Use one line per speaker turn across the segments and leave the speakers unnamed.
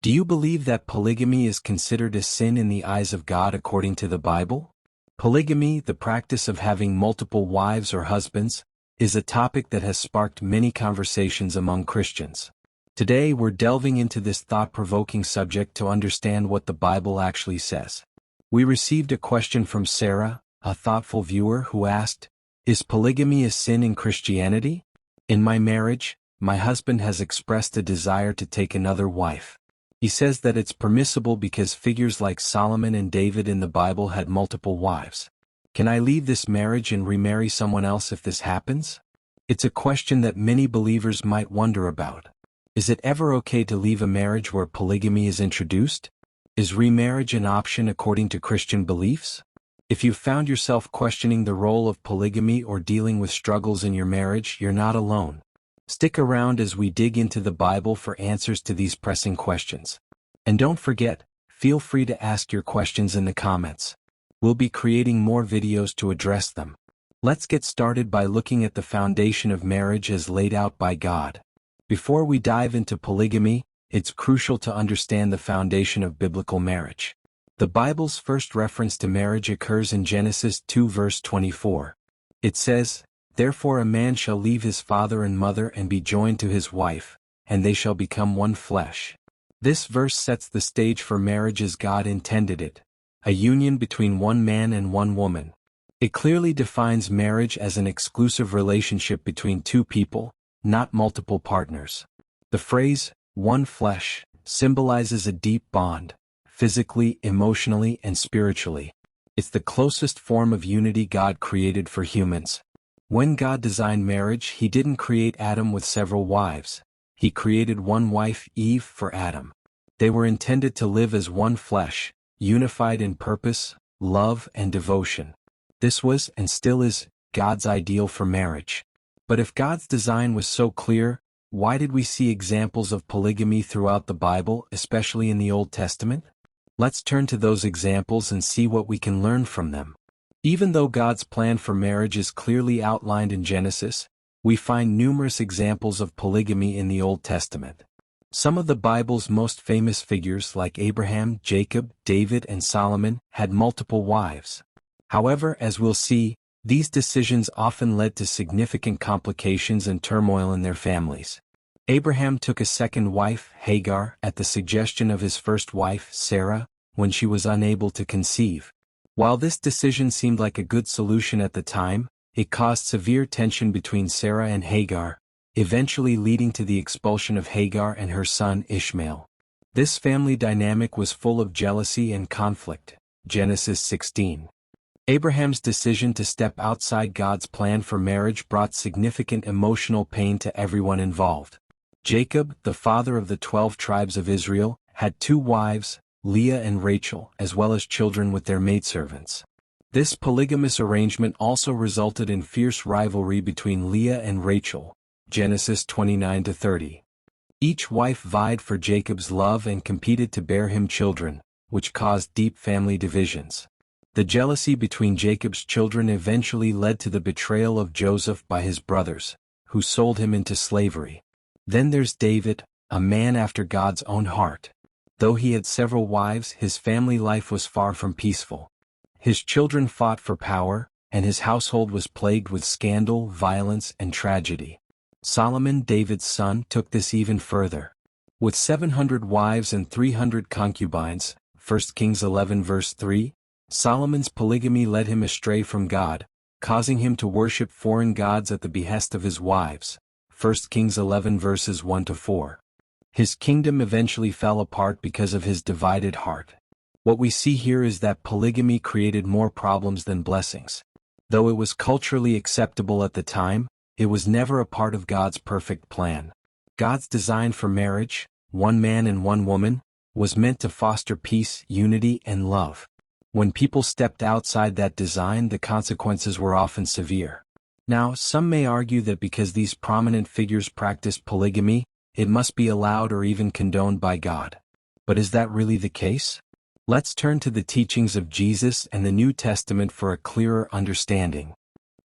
Do you believe that polygamy is considered a sin in the eyes of God according to the Bible? Polygamy, the practice of having multiple wives or husbands, is a topic that has sparked many conversations among Christians. Today we're delving into this thought-provoking subject to understand what the Bible actually says. We received a question from Sarah, a thoughtful viewer, who asked, "Is polygamy a sin in Christianity? In my marriage, my husband has expressed a desire to take another wife. He says that it's permissible because figures like Solomon and David in the Bible had multiple wives. Can I leave this marriage and remarry someone else if this happens?" It's a question that many believers might wonder about. Is it ever okay to leave a marriage where polygamy is introduced? Is remarriage an option according to Christian beliefs? If you've found yourself questioning the role of polygamy or dealing with struggles in your marriage, you're not alone. Stick around as we dig into the Bible for answers to these pressing questions. And don't forget, feel free to ask your questions in the comments. We'll be creating more videos to address them. Let's get started by looking at the foundation of marriage as laid out by God. Before we dive into polygamy, it's crucial to understand the foundation of biblical marriage. The Bible's first reference to marriage occurs in Genesis 2 verse 24. It says, "Therefore a man shall leave his father and mother and be joined to his wife, and they shall become one flesh." This verse sets the stage for marriage as God intended it, a union between one man and one woman. It clearly defines marriage as an exclusive relationship between two people, not multiple partners. The phrase, "one flesh," symbolizes a deep bond, physically, emotionally, and spiritually. It's the closest form of unity God created for humans. When God designed marriage, He didn't create Adam with several wives. He created one wife, Eve, for Adam. They were intended to live as one flesh, unified in purpose, love, and devotion. This was, and still is, God's ideal for marriage. But if God's design was so clear, why did we see examples of polygamy throughout the Bible, especially in the Old Testament? Let's turn to those examples and see what we can learn from them. Even though God's plan for marriage is clearly outlined in Genesis, we find numerous examples of polygamy in the Old Testament. Some of the Bible's most famous figures like Abraham, Jacob, David, and Solomon had multiple wives. However, as we'll see, these decisions often led to significant complications and turmoil in their families. Abraham took a second wife, Hagar, at the suggestion of his first wife, Sarah, when she was unable to conceive. While this decision seemed like a good solution at the time, it caused severe tension between Sarah and Hagar, eventually leading to the expulsion of Hagar and her son Ishmael. This family dynamic was full of jealousy and conflict. Genesis 16. Abraham's decision to step outside God's plan for marriage brought significant emotional pain to everyone involved. Jacob, the father of the 12 tribes of Israel, had two wives, Leah and Rachel, as well as children with their maidservants. This polygamous arrangement also resulted in fierce rivalry between Leah and Rachel. Genesis 29-30. Each wife vied for Jacob's love and competed to bear him children, which caused deep family divisions. The jealousy between Jacob's children eventually led to the betrayal of Joseph by his brothers, who sold him into slavery. Then there's David, a man after God's own heart. Though he had several wives, his family life was far from peaceful. His children fought for power, and his household was plagued with scandal, violence, and tragedy. Solomon, David's son, took this even further. With 700 wives and 300 concubines, 1 Kings 11 verse 3, Solomon's polygamy led him astray from God, causing him to worship foreign gods at the behest of his wives. 1 Kings 11 verses 1-4. His kingdom eventually fell apart because of his divided heart. What we see here is that polygamy created more problems than blessings. Though it was culturally acceptable at the time, it was never a part of God's perfect plan. God's design for marriage, one man and one woman, was meant to foster peace, unity, and love. When people stepped outside that design, the consequences were often severe. Now, some may argue that because these prominent figures practiced polygamy, it must be allowed or even condoned by God. But is that really the case? Let's turn to the teachings of Jesus and the New Testament for a clearer understanding.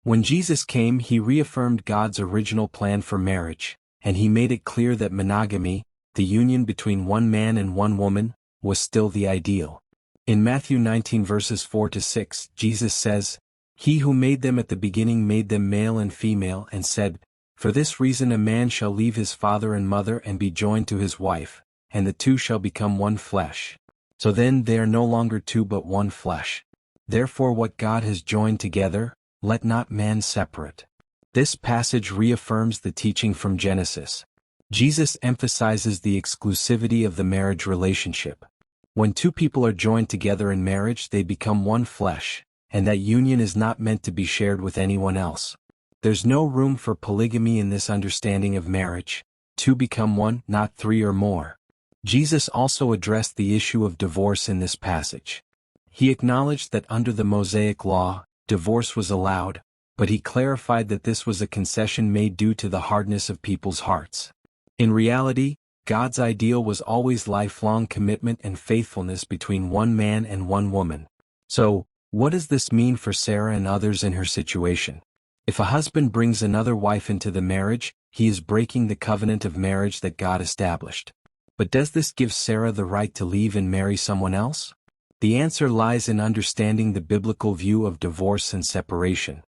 When Jesus came, He reaffirmed God's original plan for marriage, and He made it clear that monogamy, the union between one man and one woman, was still the ideal. In Matthew 19 verses 4-6, Jesus says, "He who made them at the beginning made them male and female and said, For this reason a man shall leave his father and mother and be joined to his wife, and the two shall become one flesh. So then they are no longer two but one flesh. Therefore what God has joined together, let not man separate." This passage reaffirms the teaching from Genesis. Jesus emphasizes the exclusivity of the marriage relationship. When two people are joined together in marriage, they become one flesh, and that union is not meant to be shared with anyone else. There's no room for polygamy in this understanding of marriage. Two become one, not three or more. Jesus also addressed the issue of divorce in this passage. He acknowledged that under the Mosaic law, divorce was allowed, but he clarified that this was a concession made due to the hardness of people's hearts. In reality, God's ideal was always lifelong commitment and faithfulness between one man and one woman. So, what does this mean for Sarah and others in her situation? If a husband brings another wife into the marriage, he is breaking the covenant of marriage that God established. But does this give Sarah the right to leave and marry someone else? The answer lies in understanding the biblical view of divorce and separation.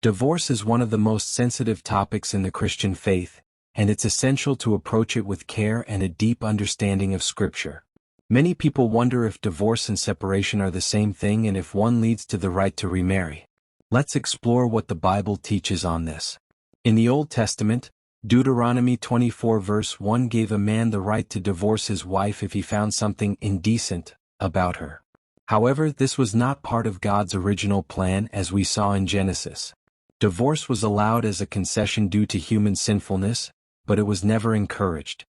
Divorce is one of the most sensitive topics in the Christian faith, and it's essential to approach it with care and a deep understanding of Scripture. Many people wonder if divorce and separation are the same thing and if one leads to the right to remarry. Let's explore what the Bible teaches on this. In the Old Testament, Deuteronomy 24 verse 1 gave a man the right to divorce his wife if he found something indecent about her. However, this was not part of God's original plan as we saw in Genesis. Divorce was allowed as a concession due to human sinfulness, but it was never encouraged.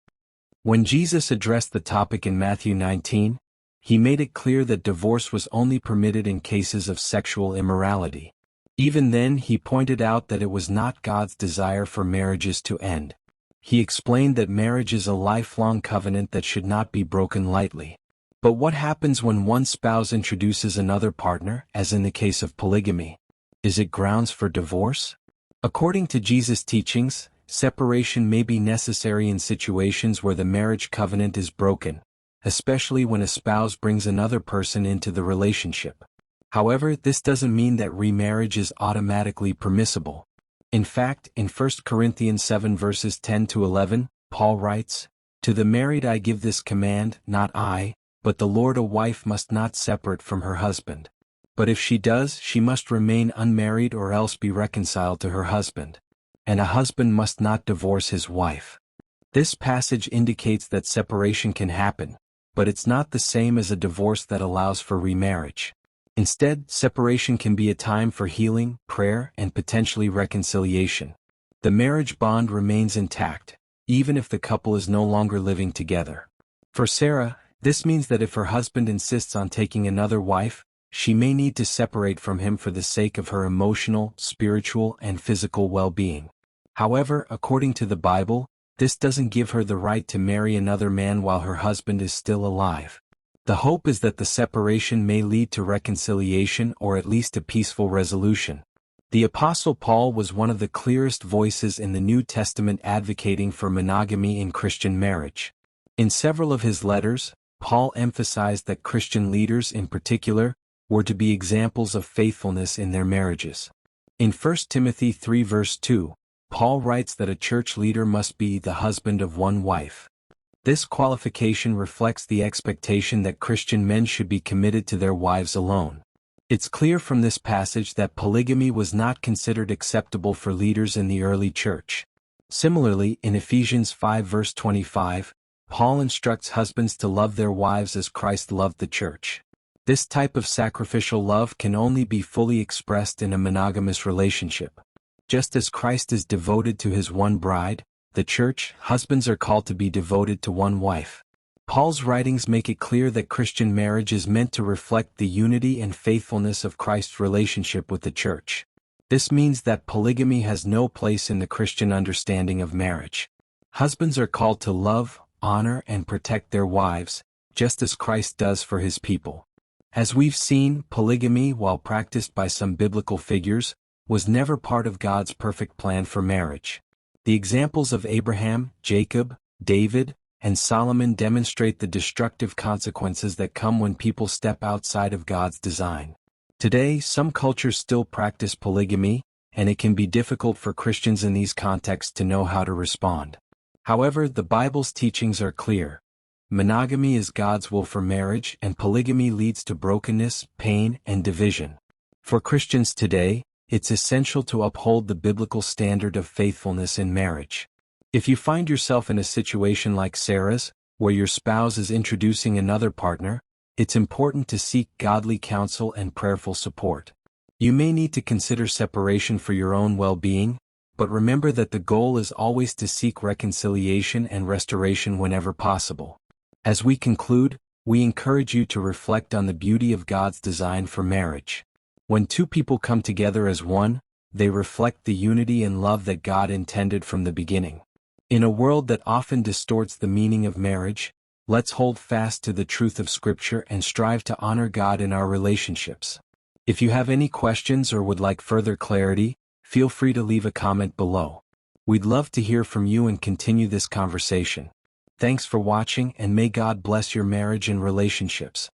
When Jesus addressed the topic in Matthew 19, he made it clear that divorce was only permitted in cases of sexual immorality. Even then, he pointed out that it was not God's desire for marriages to end. He explained that marriage is a lifelong covenant that should not be broken lightly. But what happens when one spouse introduces another partner, as in the case of polygamy? Is it grounds for divorce? According to Jesus' teachings, separation may be necessary in situations where the marriage covenant is broken, especially when a spouse brings another person into the relationship. However, this doesn't mean that remarriage is automatically permissible. In fact, in 1 Corinthians 7 verses 10-11, Paul writes, "To the married I give this command, not I, but the Lord, a wife must not separate from her husband. But if she does, she must remain unmarried or else be reconciled to her husband. And a husband must not divorce his wife." This passage indicates that separation can happen, but it's not the same as a divorce that allows for remarriage. Instead, separation can be a time for healing, prayer, and potentially reconciliation. The marriage bond remains intact, even if the couple is no longer living together. For Sarah, this means that if her husband insists on taking another wife, she may need to separate from him for the sake of her emotional, spiritual, and physical well-being. However, according to the Bible, this doesn't give her the right to marry another man while her husband is still alive. The hope is that the separation may lead to reconciliation or at least a peaceful resolution. The Apostle Paul was one of the clearest voices in the New Testament advocating for monogamy in Christian marriage. In several of his letters, Paul emphasized that Christian leaders in particular were to be examples of faithfulness in their marriages. In 1 Timothy 3 verse 2, Paul writes that a church leader must be the husband of one wife. This qualification reflects the expectation that Christian men should be committed to their wives alone. It's clear from this passage that polygamy was not considered acceptable for leaders in the early church. Similarly, in Ephesians 5 verse 25, Paul instructs husbands to love their wives as Christ loved the church. This type of sacrificial love can only be fully expressed in a monogamous relationship. Just as Christ is devoted to his one bride, the church, husbands are called to be devoted to one wife. Paul's writings make it clear that Christian marriage is meant to reflect the unity and faithfulness of Christ's relationship with the church. This means that polygamy has no place in the Christian understanding of marriage. Husbands are called to love, honor, and protect their wives, just as Christ does for his people. As we've seen, polygamy, while practiced by some biblical figures, was never part of God's perfect plan for marriage. The examples of Abraham, Jacob, David, and Solomon demonstrate the destructive consequences that come when people step outside of God's design. Today, some cultures still practice polygamy, and it can be difficult for Christians in these contexts to know how to respond. However, the Bible's teachings are clear. Monogamy is God's will for marriage, and polygamy leads to brokenness, pain, and division. For Christians today, it's essential to uphold the biblical standard of faithfulness in marriage. If you find yourself in a situation like Sarah's, where your spouse is introducing another partner, it's important to seek godly counsel and prayerful support. You may need to consider separation for your own well-being, but remember that the goal is always to seek reconciliation and restoration whenever possible. As we conclude, we encourage you to reflect on the beauty of God's design for marriage. When two people come together as one, they reflect the unity and love that God intended from the beginning. In a world that often distorts the meaning of marriage, let's hold fast to the truth of Scripture and strive to honor God in our relationships. If you have any questions or would like further clarity, feel free to leave a comment below. We'd love to hear from you and continue this conversation. Thanks for watching, and may God bless your marriage and relationships.